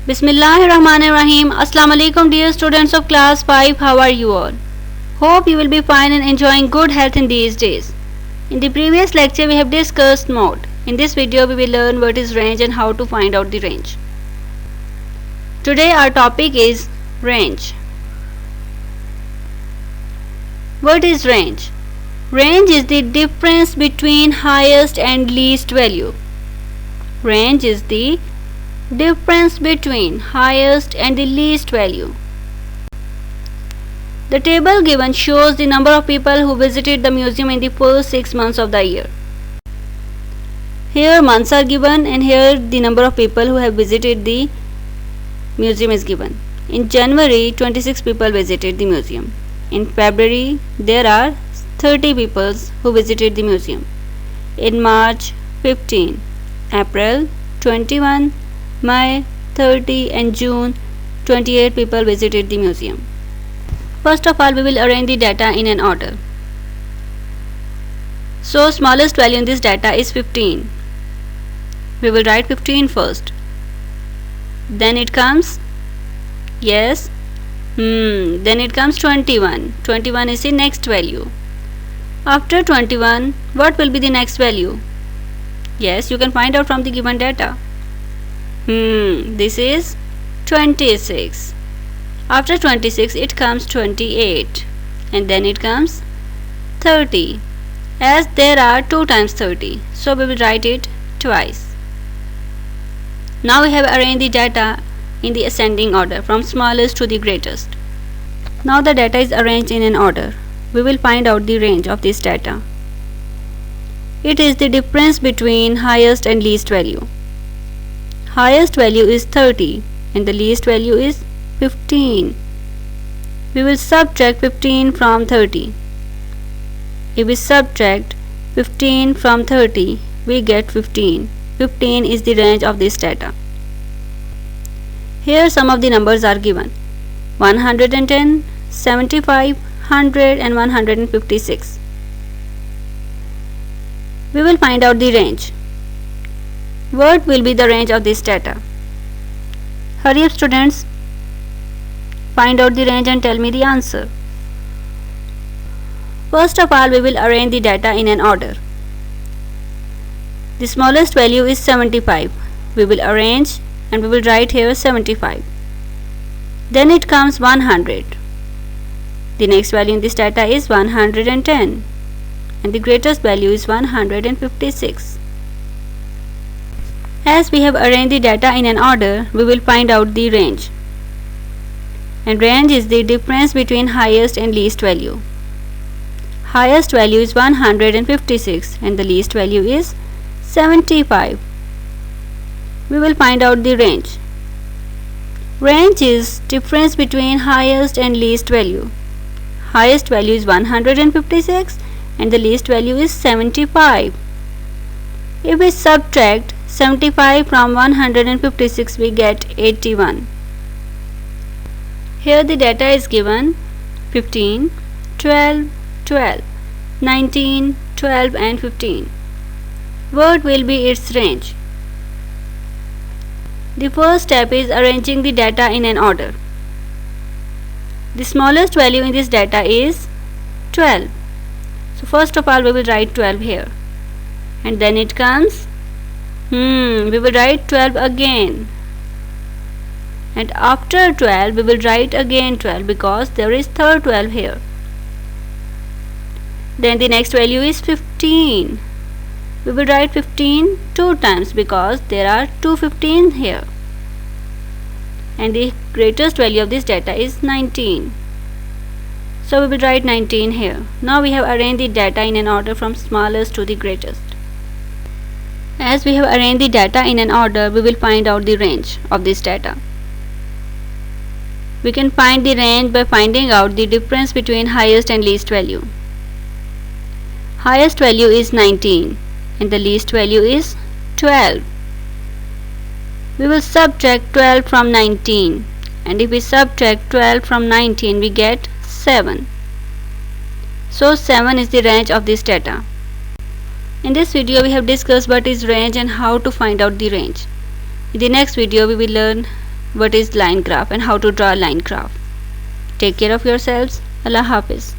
Bismillahirrahmanirrahim. Assalamu alaikum dear students of class 5. How are you all? Hope you will be fine and enjoying good health in these days. In the previous lecture we have discussed mode. In this video we will learn what is range and how to find out the range. Today our topic is range. What is range? Range is the difference between highest and least value. Range is the difference between highest and the least value. The table given shows the number of people who visited the museum in the first 6 months of the year. Here months are given and here the number of people who have visited the museum is given. In January, 26 people visited the museum. In February, there are 30 people who visited the museum. In March, 15. April, 21. May, 30 and June, 28 people visited the museum. First of all, we will arrange the data in an order. So, smallest value in this data is 15. We will write 15 first. Then it comes, then it comes 21. 21 is the next value. After 21, what will be the next value? Yes, you can find out from the given data. This is 26. After 26, it comes 28. And then it comes 30. As there are 2 times 30, so we will write it twice. Now we have arranged the data in the ascending order from smallest to the greatest. Now the data is arranged in an order. We will find out the range of this data. It is the difference between highest and least value. Highest value is 30 and the least value is 15. We will subtract 15 from 30. If we subtract 15 from 30, we get 15. 15 is the range of this data. Here some of the numbers are given: 110, 75, 100 and 156. We will find out the range. What will be the range of this data? Hurry up students. Find out the range and tell me the answer. First of all, we will arrange the data in an order. The smallest value is 75. We will arrange and we will write here 75. Then it comes 100. The next value in this data is 110 and the greatest value is 156. As we have arranged the data in an order, we will find out the range. And range is the difference between highest and least value. Highest value is 156 and the least value is 75. We will find out the range. Range is difference between highest and least value. Highest value is 156 and the least value is 75. If we subtract 75 from 156, we get 81. Here the data is given 15, 12, 12, 19, 12 and 15. What will be its range? The first step is arranging the data in an order. The smallest value in this data is 12. So first of all we will write 12 here. And then it comes, we will write 12 again. And after 12 we will write again 12 because there is third 12 here. Then the next value is 15. We will write 15 2 times because there are 2 15s here. And the greatest value of this data is 19. So we will write 19 here. Now we have arranged the data in an order from smallest to the greatest. As we have arranged the data in an order, we will find out the range of this data. We can find the range by finding out the difference between highest and least value. Highest value is 19 and the least value is 12. We will subtract 12 from 19 and if we subtract 12 from 19 we get 7. So 7 is the range of this data. In this video we have discussed what is range and how to find out the range. In the next video we will learn what is line graph and how to draw a line graph. Take care of yourselves. Allah Hafiz.